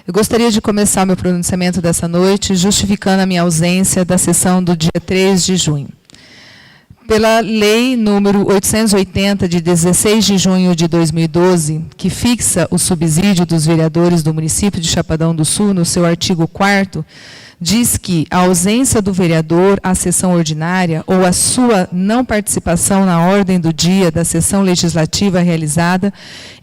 Eu gostaria de começar meu pronunciamento dessa noite justificando a minha ausência da sessão do dia 3 de junho. Pela lei número 880, de 16 de junho de 2012, que fixa o subsídio dos vereadores do município de Chapadão do Sul, no seu artigo 4º, diz que a ausência do vereador à sessão ordinária ou a sua não participação na ordem do dia da sessão legislativa realizada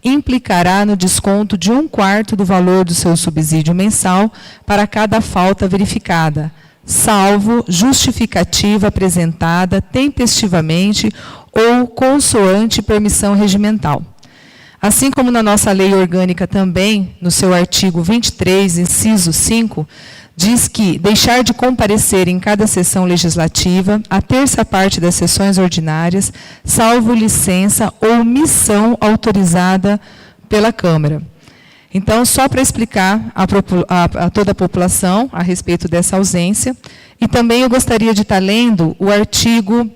implicará no desconto de 1/4 do valor do seu subsídio mensal para cada falta verificada, salvo justificativa apresentada tempestivamente ou consoante permissão regimental. Assim como na nossa lei orgânica também, no seu artigo 23, inciso 5, diz que deixar de comparecer em cada sessão legislativa a terça parte das sessões ordinárias, salvo licença ou missão autorizada pela Câmara. Então, só para explicar a toda a população a respeito dessa ausência, e também eu gostaria de estar lendo o artigo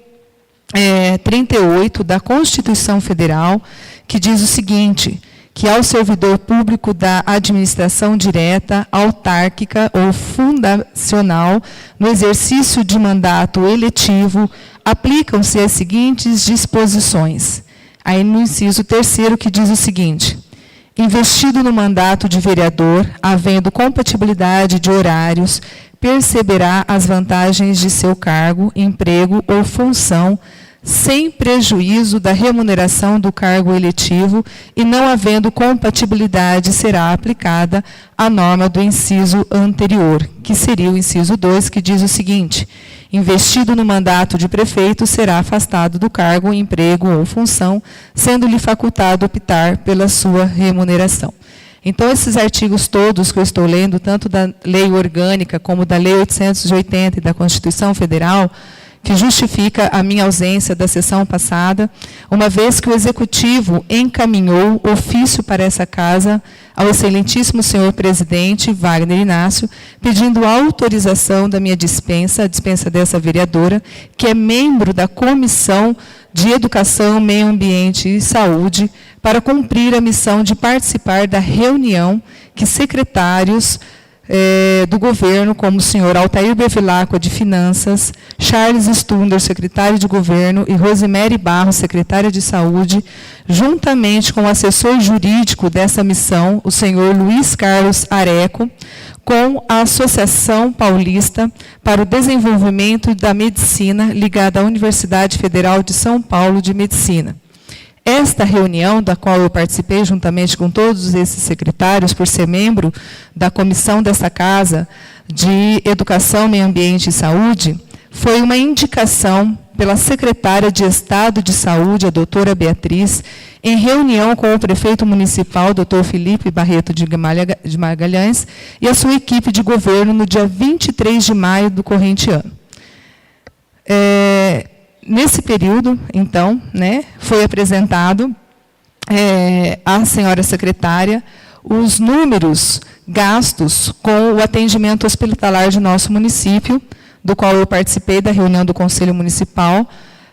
38 da Constituição Federal, que diz o seguinte, que ao servidor público da administração direta, autárquica ou fundacional, no exercício de mandato eletivo, aplicam-se as seguintes disposições. Aí no inciso 3º, que diz o seguinte: investido no mandato de vereador, havendo compatibilidade de horários, perceberá as vantagens de seu cargo, emprego ou função, sem prejuízo da remuneração do cargo eletivo e não havendo compatibilidade, será aplicada a norma do inciso anterior, que seria o inciso 2, que diz o seguinte: investido no mandato de prefeito, será afastado do cargo, emprego ou função, sendo-lhe facultado optar pela sua remuneração. Então, esses artigos todos que eu estou lendo, tanto da lei orgânica como da lei 880 e da Constituição Federal, que justifica a minha ausência da sessão passada, uma vez que o Executivo encaminhou ofício para essa casa ao excelentíssimo senhor presidente Wagner Inácio, pedindo autorização da minha dispensa, a dispensa dessa vereadora, que é membro da Comissão de Educação, Meio Ambiente e Saúde, para cumprir a missão de participar da reunião que secretários do governo, como o senhor Altair Bevilacqua, de Finanças, Charles Stunder, secretário de Governo, e Rosemary Barros, secretária de Saúde, juntamente com o assessor jurídico dessa missão, o senhor Luiz Carlos Areco, com a Associação Paulista para o Desenvolvimento da Medicina, ligada à Universidade Federal de São Paulo de Medicina. Esta reunião, da qual eu participei juntamente com todos esses secretários, por ser membro da comissão dessa casa de Educação, Meio Ambiente e Saúde, foi uma indicação pela secretária de Estado de Saúde, a doutora Beatriz, em reunião com o prefeito municipal, doutor Felipe Barreto de Magalhães, e a sua equipe de governo no dia 23 de maio do corrente ano. Nesse período, então, foi apresentado à senhora secretária os números gastos com o atendimento hospitalar de nosso município, do qual eu participei da reunião do Conselho Municipal,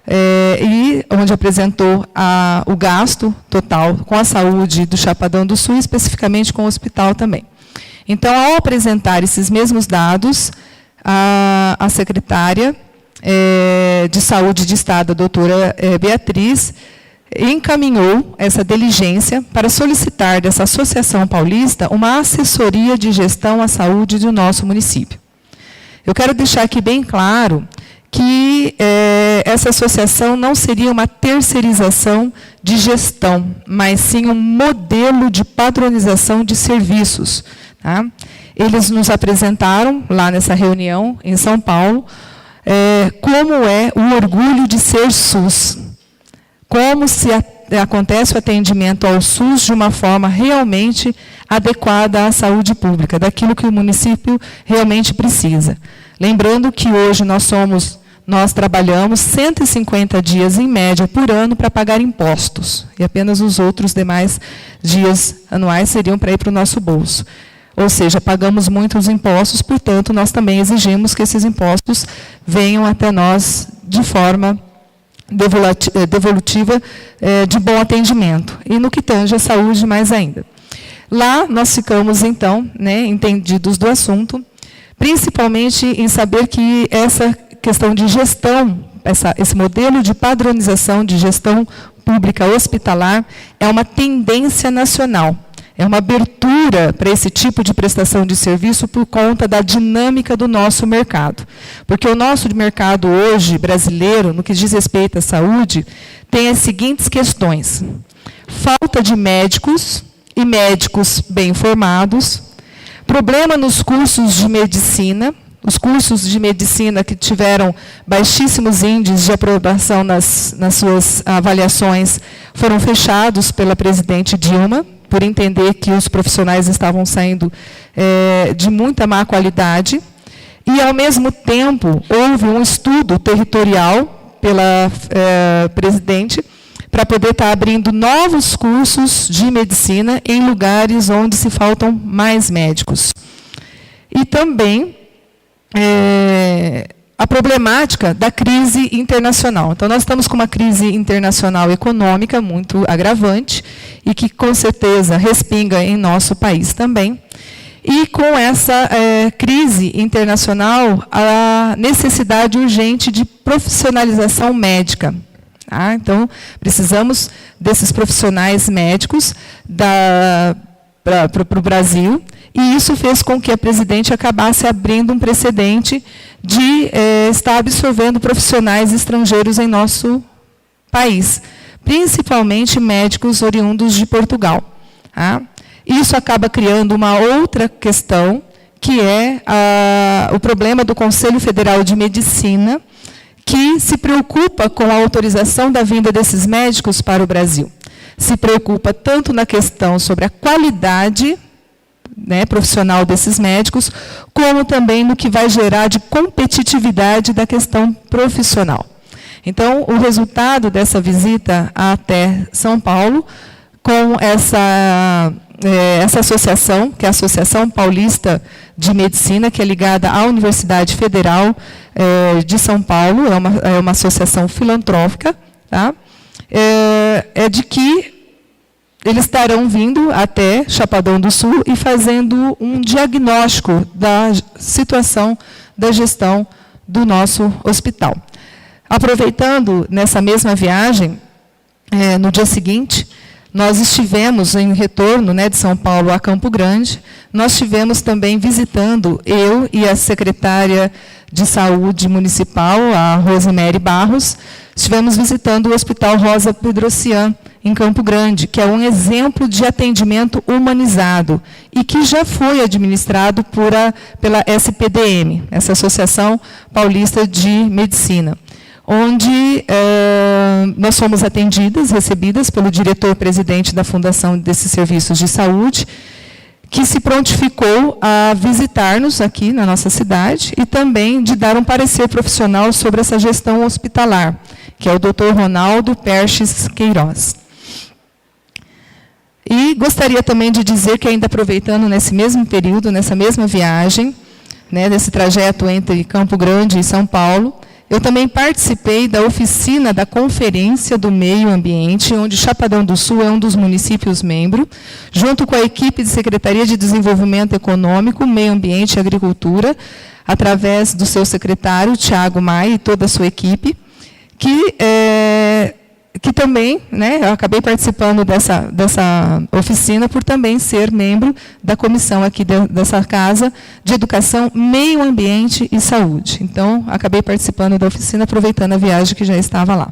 e onde apresentou o gasto total com a saúde do Chapadão do Sul, especificamente com o hospital também. Então, ao apresentar esses mesmos dados, a secretária de Saúde de Estado, a doutora Beatriz, encaminhou essa diligência para solicitar dessa Associação Paulista uma assessoria de gestão à saúde do nosso município. Eu quero deixar aqui bem claro que essa associação não seria uma terceirização de gestão, mas sim um modelo de padronização de serviços. Tá? Eles nos apresentaram, lá nessa reunião, em São Paulo, como é o orgulho de ser SUS, como se acontece o atendimento ao SUS de uma forma realmente adequada à saúde pública, daquilo que o município realmente precisa. Lembrando que hoje nós trabalhamos 150 dias em média por ano para pagar impostos, e apenas os outros demais dias anuais seriam para ir para o nosso bolso. Ou seja, pagamos muitos impostos, portanto, nós também exigimos que esses impostos venham até nós de forma devolutiva de bom atendimento. E no que tange à saúde, mais ainda. Lá nós ficamos, então, entendidos do assunto, principalmente em saber que essa questão de gestão, esse modelo de padronização de gestão pública hospitalar é uma tendência nacional. É uma abertura para esse tipo de prestação de serviço por conta da dinâmica do nosso mercado. Porque o nosso mercado hoje, brasileiro, no que diz respeito à saúde, tem as seguintes questões: falta de médicos e médicos bem formados, problema nos cursos de medicina, os cursos de medicina que tiveram baixíssimos índices de aprovação nas suas avaliações foram fechados pela presidente Dilma, por entender que os profissionais estavam saindo de muita má qualidade. E, ao mesmo tempo, houve um estudo territorial pela presidente para poder estar abrindo novos cursos de medicina em lugares onde se faltam mais médicos. E também a problemática da crise internacional. Então, nós estamos com uma crise internacional econômica muito agravante e que, com certeza, respinga em nosso país também. E, com essa crise internacional, a necessidade urgente de profissionalização médica. Tá? Então, precisamos desses profissionais médicos para o Brasil, e isso fez com que a presidente acabasse abrindo um precedente de estar absorvendo profissionais estrangeiros em nosso país, principalmente médicos oriundos de Portugal. Tá? Isso acaba criando uma outra questão, que é o problema do Conselho Federal de Medicina, que se preocupa com a autorização da vinda desses médicos para o Brasil. Se preocupa tanto na questão sobre a qualidade profissional desses médicos, como também no que vai gerar de competitividade da questão profissional. Então, o resultado dessa visita até São Paulo, com essa associação, que é a Associação Paulista de Medicina, que é ligada à Universidade Federal de São Paulo, é uma associação filantrópica, tá? De que eles estarão vindo até Chapadão do Sul e fazendo um diagnóstico da situação da gestão do nosso hospital. Aproveitando, nessa mesma viagem, no dia seguinte, nós estivemos em retorno de São Paulo a Campo Grande, nós estivemos também visitando, eu e a secretária de Saúde Municipal, a Rosemary Barros, estivemos visitando o Hospital Rosa Pedrocian, em Campo Grande, que é um exemplo de atendimento humanizado e que já foi administrado pela SPDM, essa Associação Paulista de Medicina, onde nós fomos recebidas pelo diretor-presidente da Fundação desses Serviços de Saúde, que se prontificou a visitar-nos aqui na nossa cidade e também de dar um parecer profissional sobre essa gestão hospitalar, que é o Dr. Ronaldo Perches Queiroz. E gostaria também de dizer que, ainda aproveitando nesse mesmo período, nessa mesma viagem, desse trajeto entre Campo Grande e São Paulo, eu também participei da oficina da Conferência do Meio Ambiente, onde Chapadão do Sul é um dos municípios membros, junto com a equipe de Secretaria de Desenvolvimento Econômico, Meio Ambiente e Agricultura, através do seu secretário, Tiago Maia, e toda a sua equipe, que também, eu acabei participando dessa oficina por também ser membro da comissão aqui dessa casa de Educação, Meio Ambiente e Saúde. Então, acabei participando da oficina, aproveitando a viagem que já estava lá.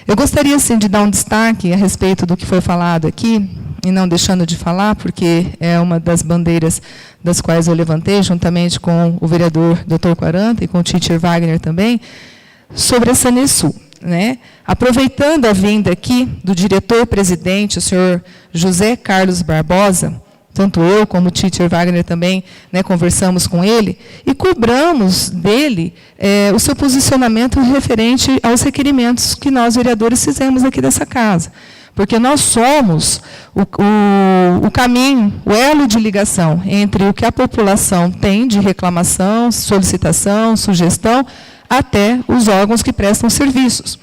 Eu gostaria, assim, de dar um destaque a respeito do que foi falado aqui, e não deixando de falar, porque é uma das bandeiras das quais eu levantei, juntamente com o vereador Dr. Quaranta e com o Teacher Wagner também, sobre a Sanesul. Aproveitando a vinda aqui do diretor-presidente, o senhor José Carlos Barbosa, tanto eu como o Teacher Wagner também conversamos com ele, e cobramos dele o seu posicionamento referente aos requerimentos que nós, vereadores, fizemos aqui dessa casa. Porque nós somos o caminho, o elo de ligação entre o que a população tem de reclamação, solicitação, sugestão, até os órgãos que prestam serviços.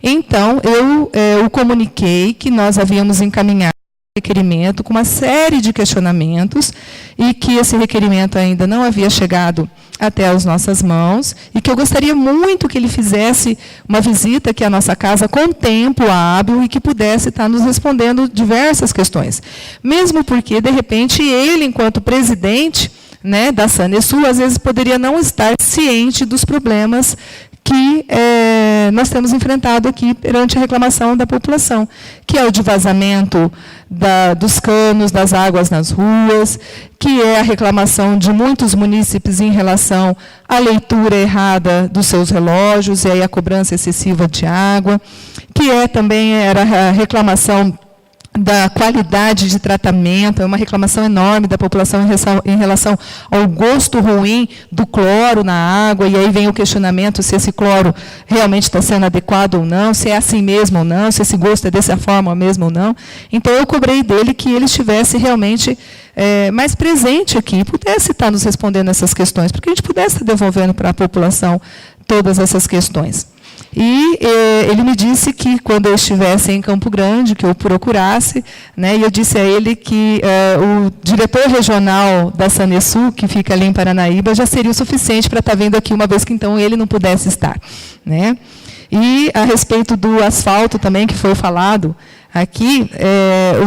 Então, eu o comuniquei que nós havíamos encaminhado requerimento com uma série de questionamentos e que esse requerimento ainda não havia chegado até as nossas mãos e que eu gostaria muito que ele fizesse uma visita aqui à nossa casa com tempo hábil e que pudesse estar nos respondendo diversas questões. Mesmo porque, de repente, ele, enquanto presidente, né, da Sanesul, às vezes poderia não estar ciente dos problemas que nós temos enfrentado aqui perante a reclamação da população, que é o de vazamento dos canos, das águas nas ruas, que é a reclamação de muitos munícipes em relação à leitura errada dos seus relógios e aí a cobrança excessiva de água, que também era a reclamação da qualidade de tratamento, é uma reclamação enorme da população em relação ao gosto ruim do cloro na água, e aí vem o questionamento se esse cloro realmente está sendo adequado ou não, se é assim mesmo ou não, se esse gosto é dessa forma mesmo ou não. Então, eu cobrei dele que ele estivesse realmente mais presente aqui, pudesse estar nos respondendo essas questões, porque a gente pudesse estar devolvendo para a população todas essas questões. E ele me disse que, quando eu estivesse em Campo Grande, que eu procurasse, né, e eu disse a ele que o diretor regional da Sanesul, que fica ali em Paranaíba, já seria o suficiente para estar vindo aqui, uma vez que, então, ele não pudesse estar. Né? E, a respeito do asfalto também, que foi falado aqui,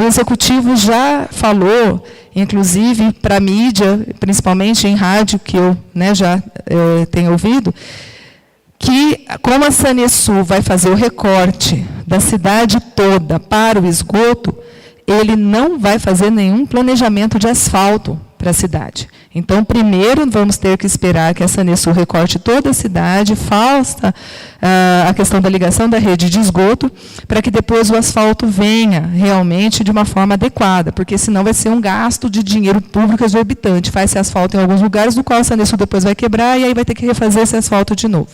o Executivo já falou, inclusive para a mídia, principalmente em rádio, que eu, né, já tenho ouvido, que, como a Sanesul vai fazer o recorte da cidade toda para o esgoto, ele não vai fazer nenhum planejamento de asfalto para a cidade. Então, primeiro, vamos ter que esperar que a Sanesul recorte toda a cidade, faça a questão da ligação da rede de esgoto, para que depois o asfalto venha realmente de uma forma adequada, porque senão vai ser um gasto de dinheiro público exorbitante. Faz-se asfalto em alguns lugares, do qual a Sanesul depois vai quebrar, e aí vai ter que refazer esse asfalto de novo.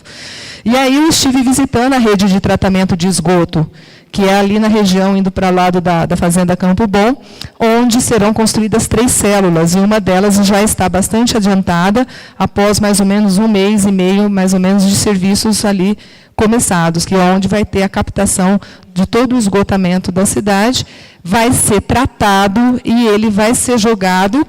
E aí eu estive visitando a rede de tratamento de esgoto, que é ali na região, indo para o lado da Fazenda Campo Bom, onde serão construídas 3 células, e uma delas já está bastante adiantada, após mais ou menos 1 mês e meio, mais ou menos, de serviços ali começados, que é onde vai ter a captação de todo o esgotamento da cidade, vai ser tratado e ele vai ser jogado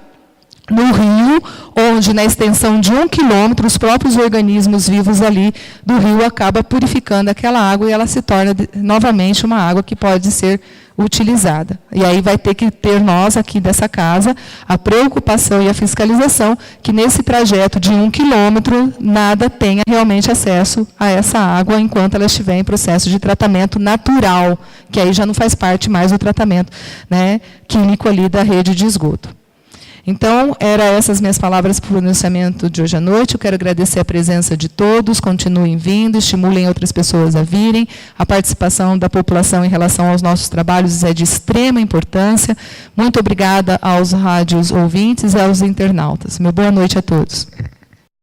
no rio, onde, na extensão de 1 quilômetro, os próprios organismos vivos ali do rio acabam purificando aquela água e ela se torna novamente uma água que pode ser utilizada. E aí vai ter que ter nós aqui dessa casa a preocupação e a fiscalização que nesse trajeto de 1 quilômetro nada tenha realmente acesso a essa água enquanto ela estiver em processo de tratamento natural, que aí já não faz parte mais do tratamento, né, químico ali da rede de esgoto. Então, eram essas minhas palavras para o pronunciamento de hoje à noite. Eu quero agradecer a presença de todos, continuem vindo, estimulem outras pessoas a virem. A participação da população em relação aos nossos trabalhos é de extrema importância. Muito obrigada aos rádios ouvintes e aos internautas. Boa noite a todos.